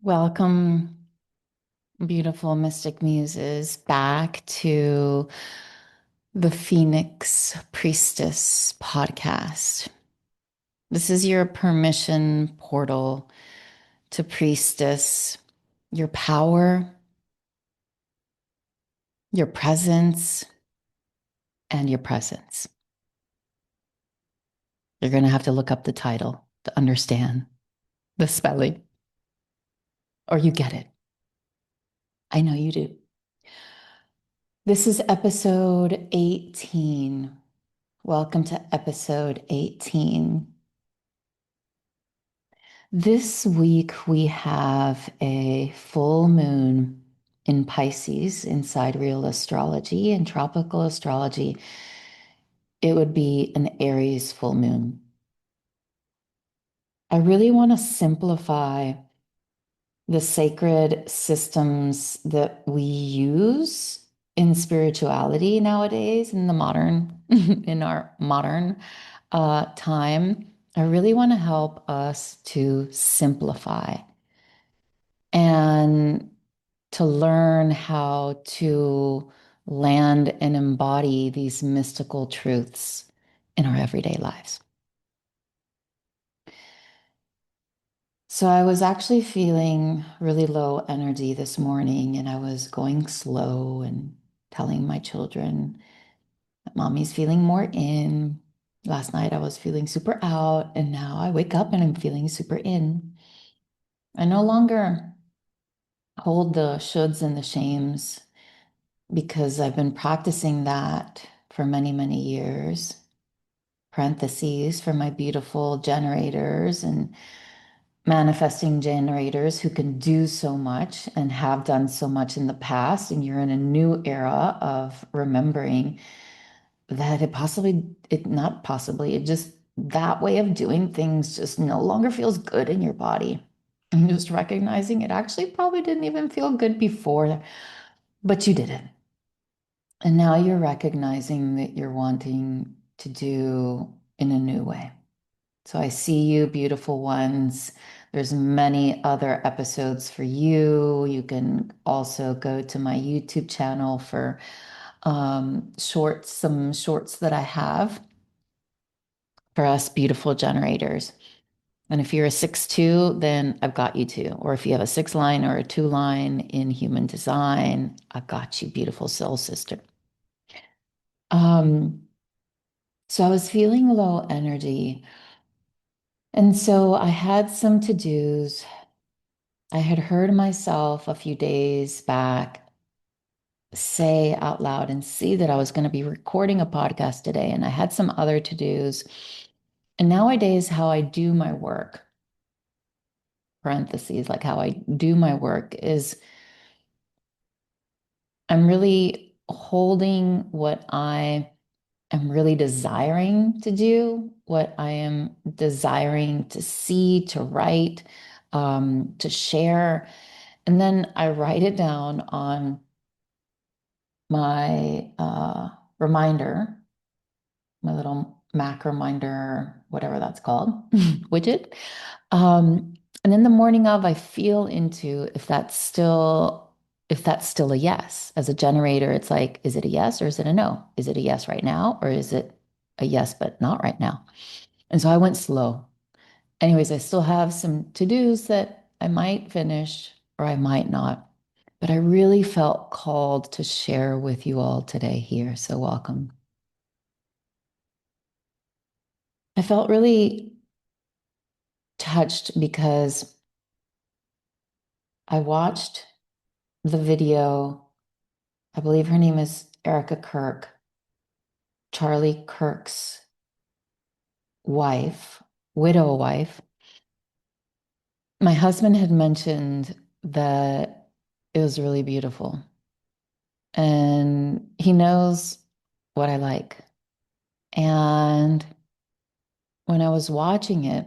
Welcome, beautiful mystic muses, back to the Phoenix Priestess podcast. This is your permission portal to Priestess, your power, your presence, and your presence. You're going to have to look up the title to understand the spelling, or you get it. I know you do. This is episode 18. Welcome to episode 18. This week we have a full moon in Pisces inside real astrology and tropical astrology. It would be an Aries full moon. I really want to simplify the sacred systems that we use in spirituality nowadays in the modern in our modern time. I really want to help us to simplify and to learn how to land and embody these mystical truths in our everyday lives. So I was actually feeling really low energy this morning, and I was going slow and telling my children that mommy's feeling more in. Last night I was feeling super out, and now I wake up and I'm feeling super in. I no longer hold the shoulds and the shames because I've been practicing that for many, many years. Parentheses for my beautiful generators and manifesting generators who can do so much and have done so much in the past. And you're in a new era of remembering that not possibly, it just, that way of doing things just no longer feels good in your body. And just recognizing it actually probably didn't even feel good before, but you did it. And now you're recognizing that you're wanting to do in a new way. So I see you, beautiful ones. There's many other episodes for you. You can also go to my YouTube channel for some shorts that I have for us beautiful generators. And if you're a 6'2", then I've got you too. Or if you have a 6 line or a 2 line in human design, I've got you, beautiful soul sister. Um, so I was feeling low energy. And so I had some to-dos. I had heard myself a few days back say out loud and see that I was going to be recording a podcast today. And I had some other to-dos. And nowadays, how I do my work, parentheses, like how I do my work is I'm really holding what I am really desiring to do, what I am desiring to see, to write, to share. And then I write it down on my reminder, my little Mac reminder, whatever that's called, widget. And in the morning of, I feel into if that's still a yes. As a generator, it's like, is it a yes or is it a no? Is it a yes right now or is it a yes but not right now? And so I went slow. Anyways, I still have some to-dos that I might finish or I might not. But I really felt called to share with you all today here. So welcome. I felt really touched because I watched the video. I believe her name is Erica Kirk, Charlie Kirk's wife, widow wife. My husband had mentioned that it was really beautiful. And he knows what I like. And when I was watching it,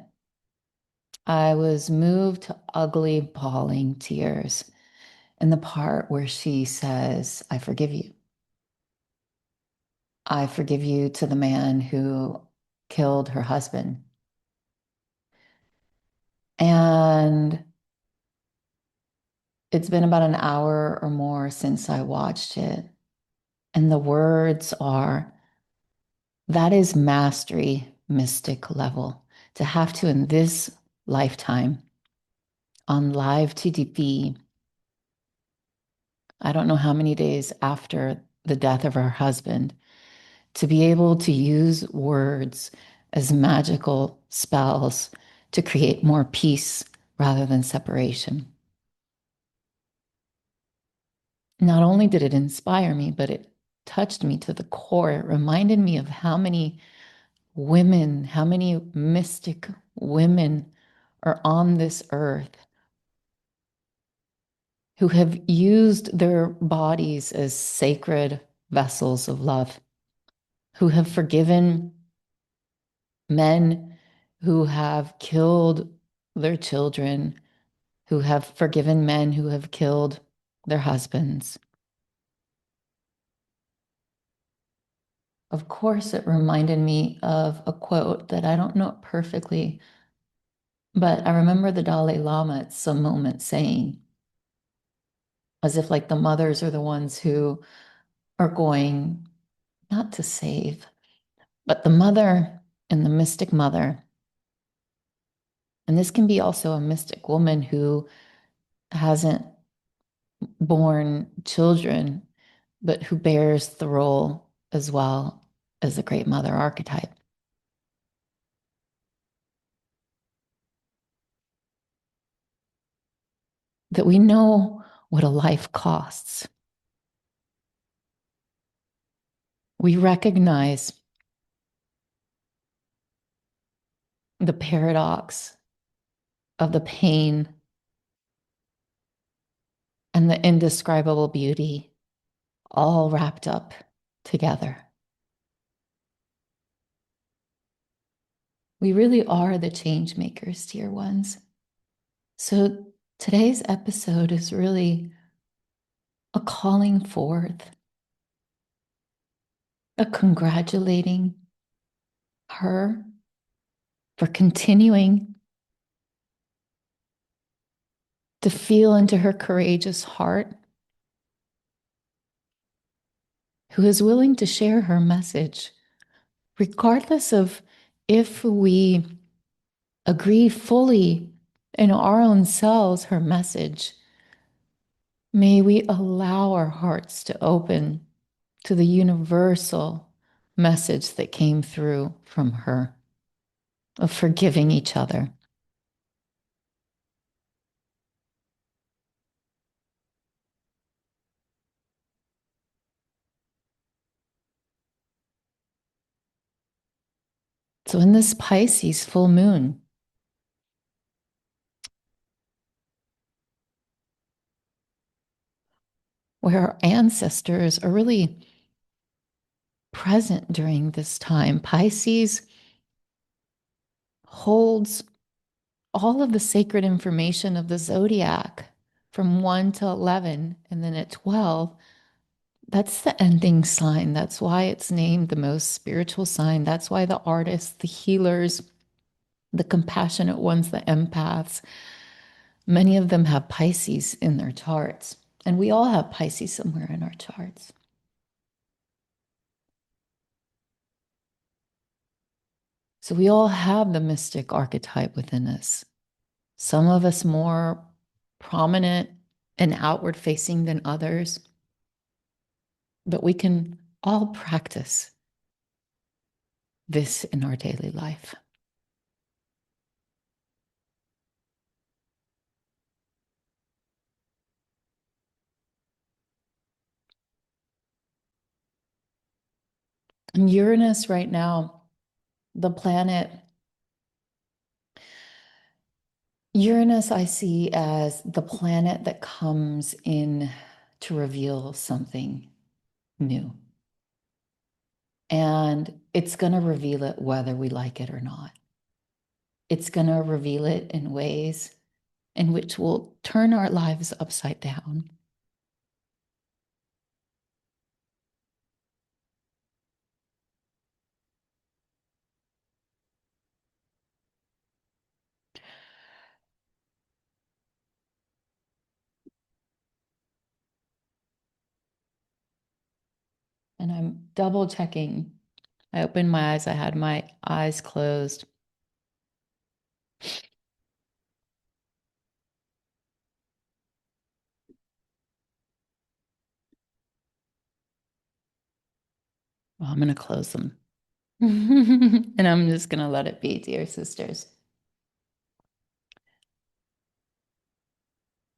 I was moved to ugly, bawling tears. And the part where she says, I forgive you. I forgive you to the man who killed her husband. And It's been about an hour or more since I watched it. And the words are that is mastery, mystic level. To have to, in this lifetime, on live TDP, I don't know how many days after the death of her husband, to be able to use words as magical spells to create more peace rather than separation. Not only did it inspire me, but it touched me to the core. It reminded me of how many women, how many mystic women are on this earth who have used their bodies as sacred vessels of love, who have forgiven men who have killed their children, who have forgiven men who have killed their husbands. Of course, it reminded me of a quote that I don't know it perfectly, but I remember the Dalai Lama at some moment saying, as if like the mothers are the ones who are going not to save, but the mother and the mystic mother. And this can be also a mystic woman who hasn't born children, but who bears the role as well as the great mother archetype. That we know what a life costs. We recognize the paradox of the pain and the indescribable beauty all wrapped up together. We really are the change makers, dear ones. So today's episode is really a calling forth, a congratulating her for continuing to feel into her courageous heart, who is willing to share her message, regardless of if we agree fully in our own selves her message. May we allow our hearts to open to the universal message that came through from her of forgiving each other. So, in this Pisces full moon, where our ancestors are really present during this time, Pisces holds all of the sacred information of the zodiac from 1 to 11, and then at 12, that's the ending sign. That's why it's named the most spiritual sign. That's why the artists, the healers, the compassionate ones, the empaths, many of them have Pisces in their charts. And we all have Pisces somewhere in our charts. So we all have the mystic archetype within us. Some of us more prominent and outward facing than others, but we can all practice this in our daily life. And Uranus right now, the planet, Uranus I see as the planet that comes in to reveal something new. And it's going to reveal it whether we like it or not. It's going to reveal it in ways in which will turn our lives upside down. double checking. I opened my eyes. I had my eyes closed. Well, I'm going to close them. And I'm just going to let it be, dear sisters.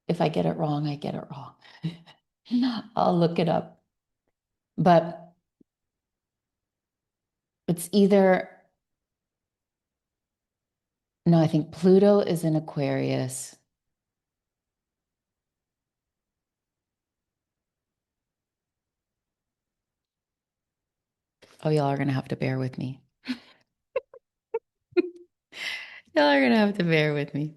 If I get it wrong, I get it wrong. I'll look it up. But it's either, no, I think Pluto is in Aquarius. Oh, y'all are going to have to bear with me. Y'all are going to have to bear with me.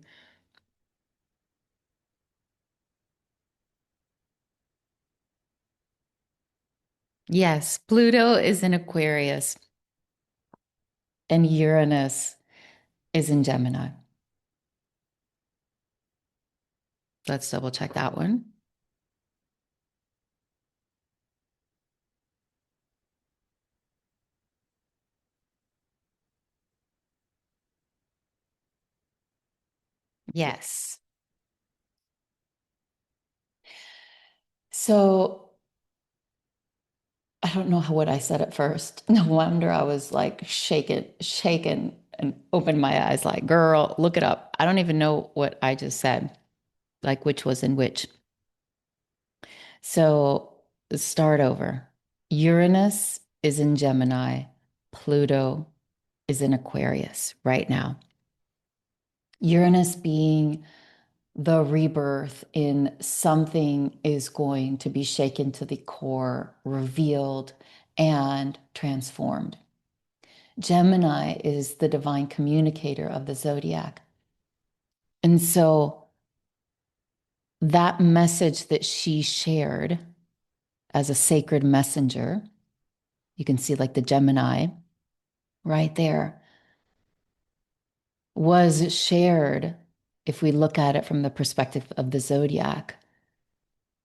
Yes, Pluto is in Aquarius and Uranus is in Gemini. Let's double check that one. Yes. So I don't know how what I said at first. No wonder I was like shaken, and opened my eyes like, girl, look it up. I don't even know what I just said, like which was in which. So start over. Uranus is in Gemini, Pluto is in Aquarius right now. Uranus being the rebirth in something is going to be shaken to the core, revealed, and transformed. Gemini is the divine communicator of the zodiac. And so that message that she shared as a sacred messenger, you can see like the Gemini right there, was shared, if we look at it from the perspective of the zodiac,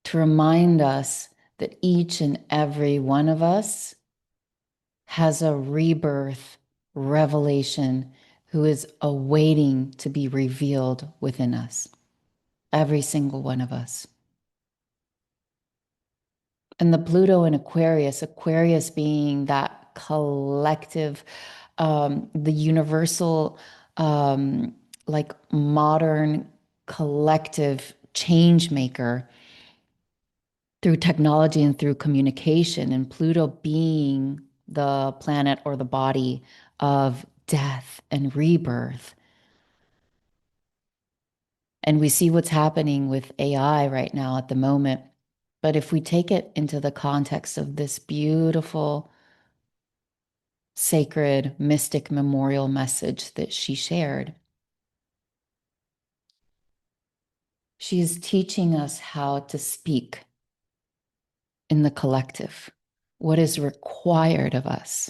to remind us that each and every one of us has a rebirth revelation who is awaiting to be revealed within us. Every single one of us. And the Pluto in Aquarius, Aquarius being that collective, the universal, like modern collective change maker through technology and through communication, and Pluto being the planet or the body of death and rebirth. And we see what's happening with AI right now at the moment. But if we take it into the context of this beautiful, sacred, mystic memorial message that she shared, she is teaching us how to speak in the collective, what is required of us.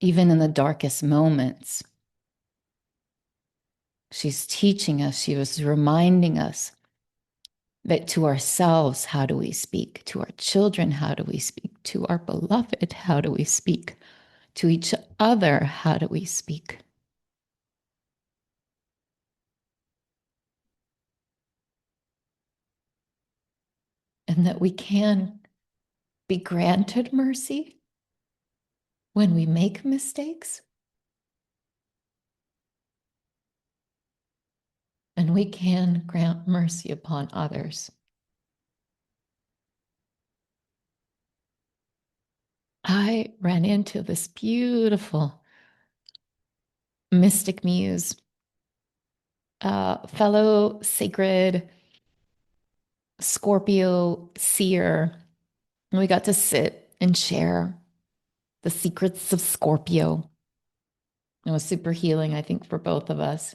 Even in the darkest moments, she's teaching us, she was reminding us that to ourselves, how do we speak? To our children, how do we speak? To our beloved, how do we speak? To each other, how do we speak? And that we can be granted mercy when we make mistakes. And we can grant mercy upon others. I ran into this beautiful mystic muse, fellow sacred Scorpio seer. And we got to sit and share the secrets of Scorpio. It was super healing, I think, for both of us.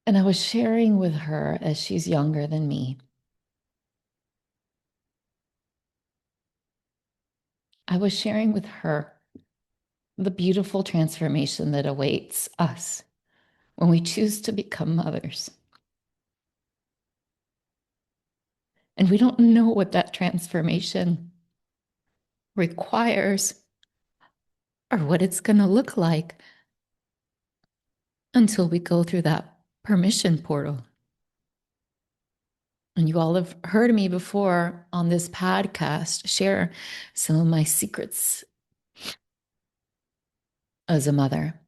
And I was sharing with her, as she's younger than me, I was sharing with her the beautiful transformation that awaits us when we choose to become mothers. And we don't know what that transformation requires or what it's going to look like until we go through that permission portal. And you all have heard me before on this podcast share some of my secrets as a mother.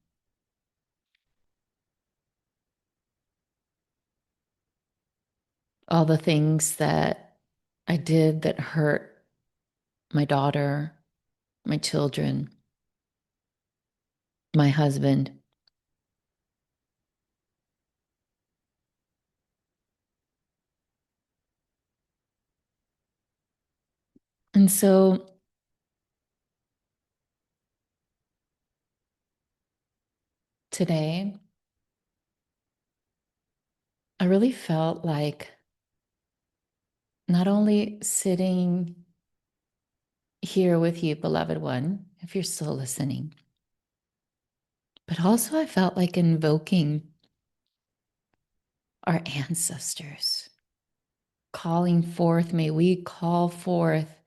All the things that I did that hurt my daughter, my children, my husband. And so today, I really felt like not only sitting here with you, beloved one, if you're still listening, but also I felt like invoking our ancestors, calling forth, may we call forth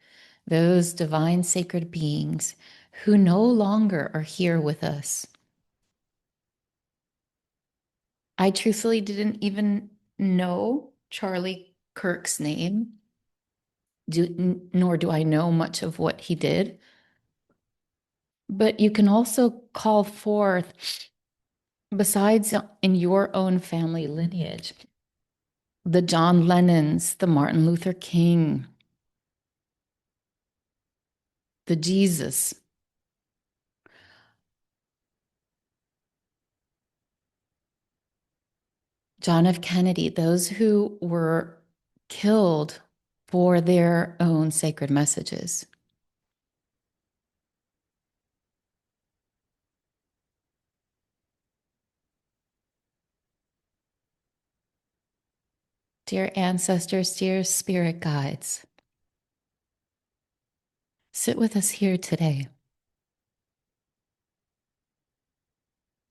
those divine sacred beings who no longer are here with us. I truthfully didn't even know Charlie Kirk's name, nor do I know much of what he did. But you can also call forth, besides in your own family lineage, the John Lennons, the Martin Luther King, the Jesus, John F. Kennedy, those who were killed for their own sacred messages. Dear ancestors, dear spirit guides, sit with us here today.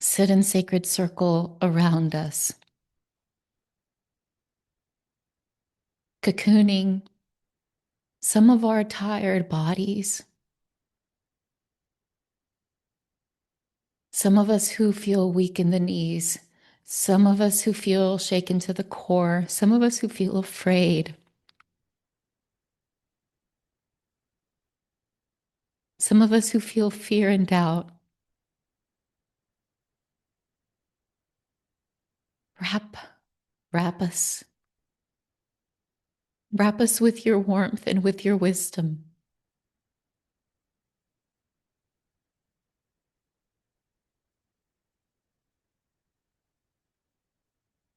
Sit in sacred circle around us, cocooning some of our tired bodies, some of us who feel weak in the knees, some of us who feel shaken to the core, some of us who feel afraid, some of us who feel fear and doubt. Wrap, wrap us. Wrap us with your warmth and with your wisdom.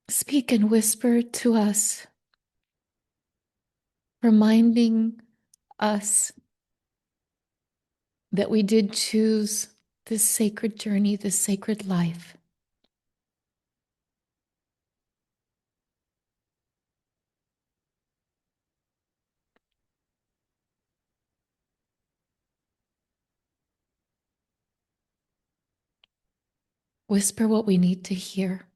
Speak and whisper to us, reminding us that we did choose this sacred journey, this sacred life. Whisper what we need to hear.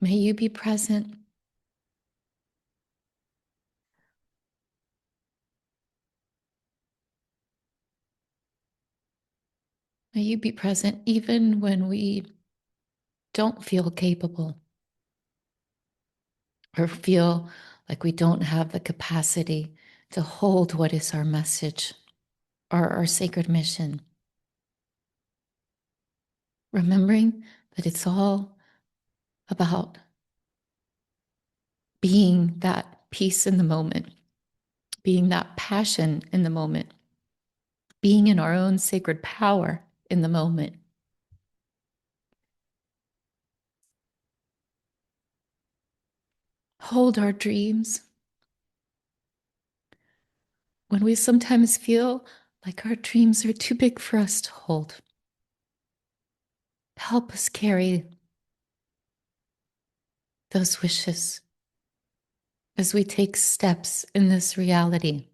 May you be present. May you be present even when we don't feel capable or feel like we don't have the capacity to hold what is our message or our sacred mission. Remembering that it's all about being that peace in the moment, being that passion in the moment, being in our own sacred power in the moment. hold our dreams when we sometimes feel like our dreams are too big for us to hold. Help us carry those wishes as we take steps in this reality.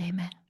Amen.